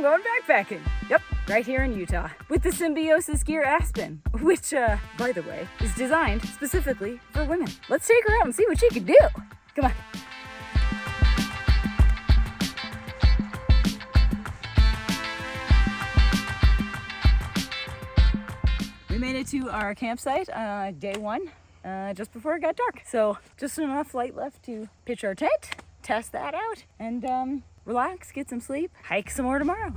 I'm going backpacking. Yep, right here in Utah with the Symbiosis Gear Aspen, which, by the way, is designed specifically for women. Let's take her out and see what she can do. Come on. We made it to our campsite day one, just before it got dark. So just enough light left to pitch our tent, test that out, and relax, get some sleep, hike some more tomorrow.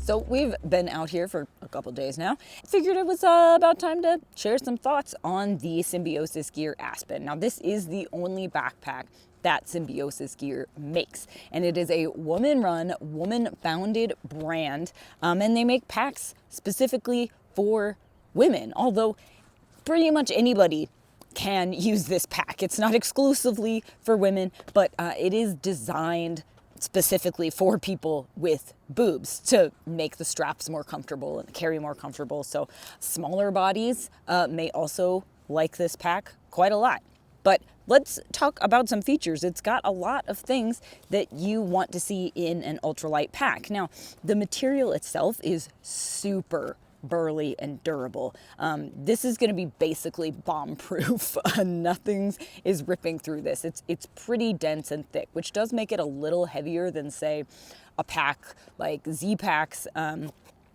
So we've been out here for a couple days now. Figured it was about time to share some thoughts on the Symbiosis Gear Aspen. Now this is the only backpack that Symbiosis Gear makes, and it is a woman-run, woman-founded brand, and they make packs specifically for women, although pretty much anybody can use this pack. It's not exclusively for women, but it is designed specifically for people with boobs to make the straps more comfortable and carry more comfortable. So smaller bodies may also like this pack quite a lot. But let's talk about some features. It's got a lot of things that you want to see in an ultralight pack. Now, the material itself is super burly and durable. This is going to be basically bomb-proof. Nothing is ripping through this. It's pretty dense and thick, which does make it a little heavier than, say, a pack like Z-Packs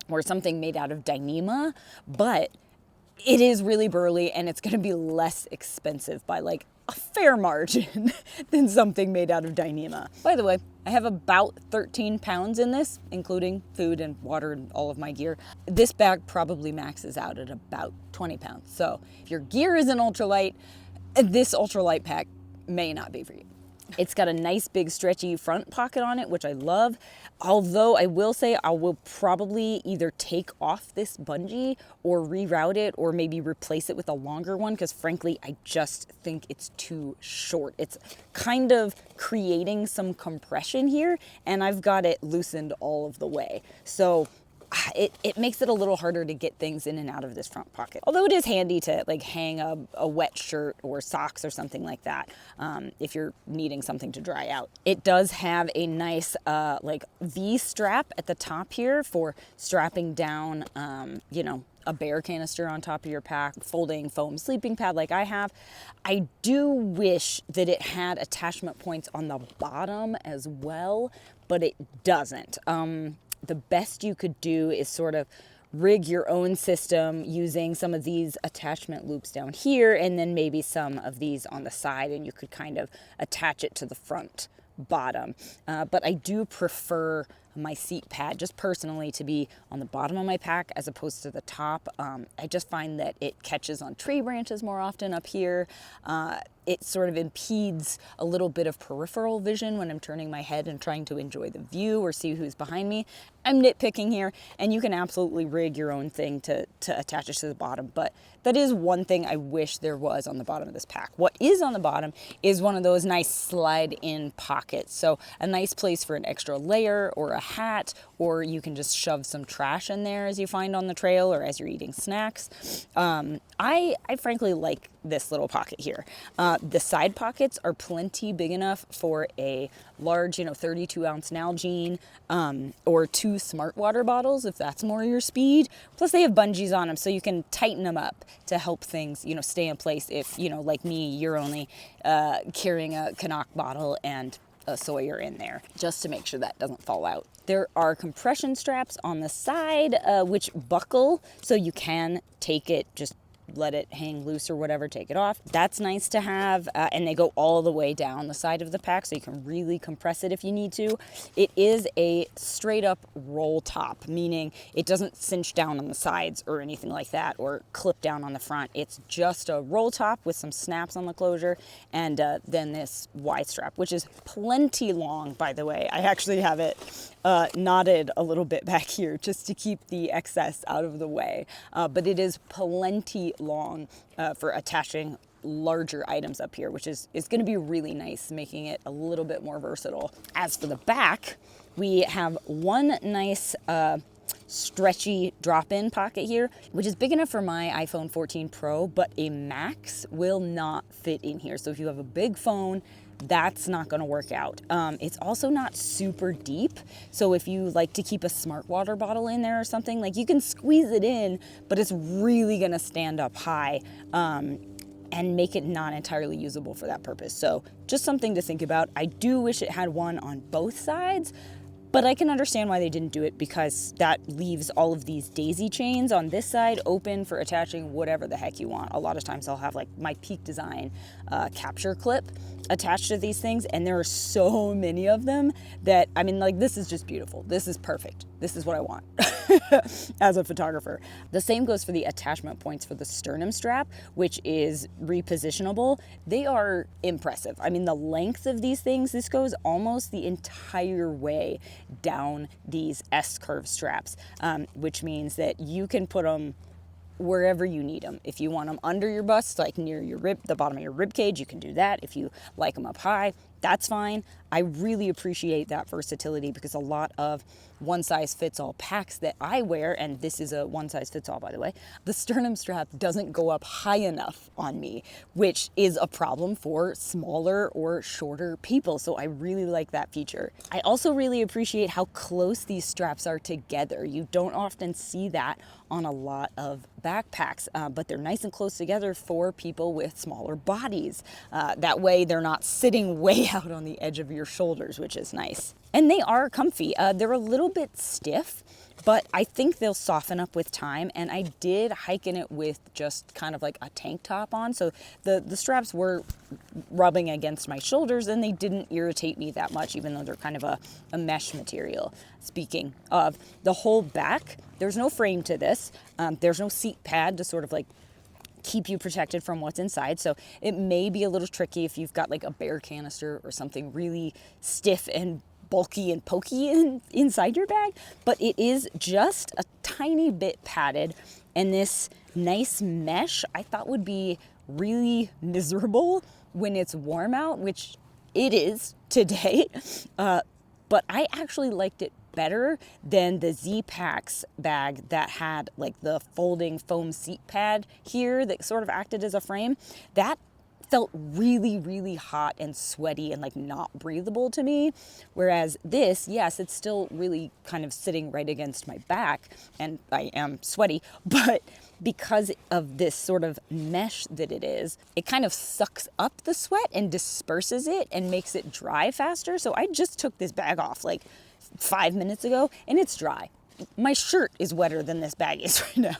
or something made out of Dyneema, but it is really burly and it's going to be less expensive by like a fair margin than something made out of Dyneema. By the way, I have about 13 pounds in this, including food and water and all of my gear. This bag probably maxes out at about 20 pounds. So if your gear is an ultralight, this ultralight pack may not be for you. It's got a nice big stretchy front pocket on it, which I love. Although I will say I will probably either take off this bungee or reroute it or maybe replace it with a longer one because frankly, I just think it's too short. It's kind of creating some compression here and I've got it loosened all of the way. So it makes it a little harder to get things in and out of this front pocket. Although it is handy to like hang a wet shirt or socks or something like that if you're needing something to dry out. It does have a nice like V strap at the top here for strapping down, you know, a bear canister on top of your pack, folding foam sleeping pad like I have. I do wish that it had attachment points on the bottom as well, but it doesn't. The best you could do is sort of rig your own system using some of these attachment loops down here and then maybe some of these on the side and you could kind of attach it to the front bottom. But I do prefer my seat pad just personally to be on the bottom of my pack as opposed to the top. I just find that it catches on tree branches more often up here. It sort of impedes a little bit of peripheral vision when I'm turning my head and trying to enjoy the view or see who's behind me. I'm nitpicking here, and you can absolutely rig your own thing to attach it to the bottom, but that is one thing I wish there was on the bottom of this pack. What is on the bottom is one of those nice slide-in pockets, so a nice place for an extra layer or a hat, or you can just shove some trash in there as you find on the trail or as you're eating snacks. I frankly like this little pocket here. The side pockets are plenty big enough for a large, 32-ounce Nalgene or 2 smart water bottles if that's more your speed. Plus they have bungees on them so you can tighten them up to help things, stay in place if, like me, you're only carrying a Canuck bottle and a Sawyer in there just to make sure that doesn't fall out. There are compression straps on the side which buckle so you can take it, just let it hang loose or whatever, take it off. That's nice to have, and they go all the way down the side of the pack so you can really compress it if you need to. It is a straight up roll top, meaning it doesn't cinch down on the sides or anything like that or clip down on the front. It's just a roll top with some snaps on the closure and then this Y strap, which is plenty long, by the way. I actually have it knotted a little bit back here just to keep the excess out of the way. But it is plenty long for attaching larger items up here, which is going to be really nice, making it a little bit more versatile. As for the back, we have one nice stretchy drop-in pocket here, which is big enough for my iPhone 14 Pro, but a Max will not fit in here. So if you have a big phone, that's not going to work out. It's also not super deep, so if you like to keep a smart water bottle in there or something, like, you can squeeze it in, but it's really going to stand up high and make it not entirely usable for that purpose. So just something to think about. I do wish it had one on both sides, but I can understand why they didn't do it, because that leaves all of these daisy chains on this side open for attaching whatever the heck you want. A lot of times I'll have like my Peak Design capture clip attached to these things, and there are so many of them that, I mean, like, this is just beautiful. This is perfect. This is what I want as a photographer. The same goes for the attachment points for the sternum strap, which is repositionable. They are impressive. I mean, the length of these things, this goes almost the entire way down these S-curve straps, which means that you can put them wherever you need them. If you want them under your bust, like near your the bottom of your rib cage, you can do that. If you like them up high, that's fine. I really appreciate that versatility, because a lot of one-size-fits-all packs that I wear, and this is a one-size-fits-all, by the way, the sternum strap doesn't go up high enough on me, which is a problem for smaller or shorter people. So I really like that feature. I also really appreciate how close these straps are together. You don't often see that on a lot of backpacks, but they're nice and close together for people with smaller bodies. That way they're not sitting way out on the edge of your shoulders, which is nice. And they are comfy. They're a little bit stiff, but I think they'll soften up with time. And I did hike in it with just kind of like a tank top on, so the straps were rubbing against my shoulders and they didn't irritate me that much, even though they're kind of a mesh material. Speaking of the whole back, there's no frame to this. There's no seat pad to sort of like keep you protected from what's inside. So it may be a little tricky if you've got like a bear canister or something really stiff and bulky and pokey inside your bag, but it is just a tiny bit padded, and this nice mesh I thought would be really miserable when it's warm out, which it is today, but I actually liked it better than the Z-Packs bag that had like the folding foam seat pad here that sort of acted as a frame. That felt really, really hot and sweaty and like not breathable to me. Whereas this, yes, it's still really kind of sitting right against my back and I am sweaty, but because of this sort of mesh that it is, it kind of sucks up the sweat and disperses it and makes it dry faster. So I just took this bag off like 5 minutes ago and it's dry. My shirt is wetter than this bag is right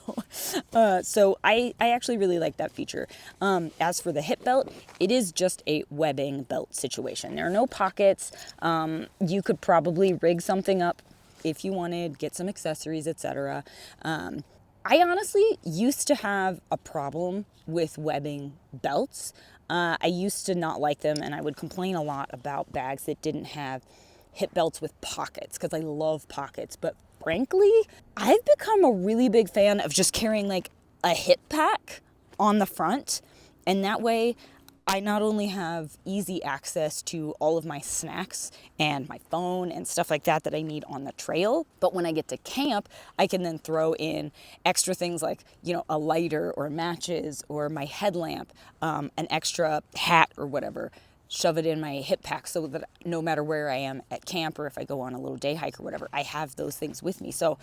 now. So I actually really like that feature. As for the hip belt, it is just a webbing belt situation. There are no pockets. You could probably rig something up if you wanted, get some accessories, etc. I honestly used to have a problem with webbing belts. I used to not like them, and I would complain a lot about bags that didn't have hip belts with pockets, because I love pockets. But frankly, I've become a really big fan of just carrying like a hip pack on the front, and that way I not only have easy access to all of my snacks and my phone and stuff like that I need on the trail, but when I get to camp, I can then throw in extra things like, you know, a lighter or matches or my headlamp, an extra hat or whatever, shove it in my hip pack so that no matter where I am at camp or if I go on a little day hike or whatever, I have those things with me. So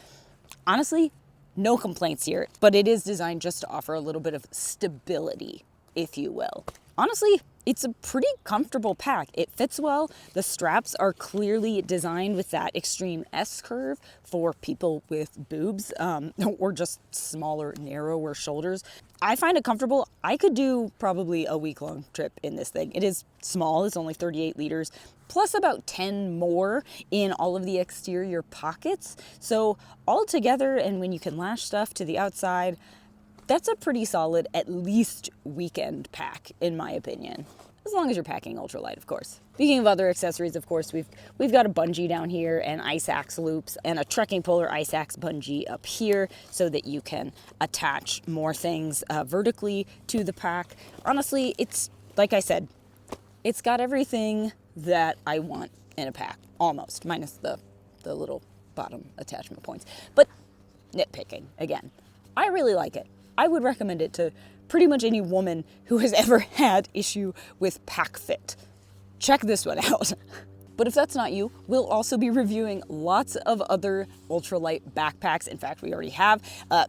honestly, no complaints here, but it is designed just to offer a little bit of stability, if you will. Honestly, it's a pretty comfortable pack. It fits well. The straps are clearly designed with that extreme S curve for people with boobs, or just smaller, narrower shoulders. I find it comfortable. I could do probably a week-long trip in this thing. It is small. It's only 38 liters, plus about 10 more in all of the exterior pockets. So all together, and when you can lash stuff to the outside, that's a pretty solid, at least weekend pack, in my opinion. as long as you're packing ultralight, of course. Speaking of other accessories, of course, we've got a bungee down here and ice axe loops and a trekking pole or ice axe bungee up here so that you can attach more things vertically to the pack. Honestly, it's, like I said, it's got everything that I want in a pack, almost, minus the little bottom attachment points. But nitpicking, again, I really like it. I would recommend it to pretty much any woman who has ever had issue with pack fit. Check this one out. But if that's not you, we'll also be reviewing lots of other ultralight backpacks. In fact, we already have.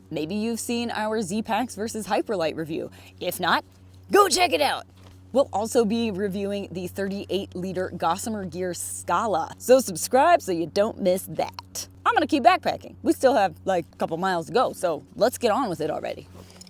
Maybe you've seen our Z-Packs versus Hyperlight review. If not, go check it out. We'll also be reviewing the 38-liter Gossamer Gear Scala. So subscribe so you don't miss that. I'm gonna keep backpacking. We still have like a couple miles to go, so let's get on with it already.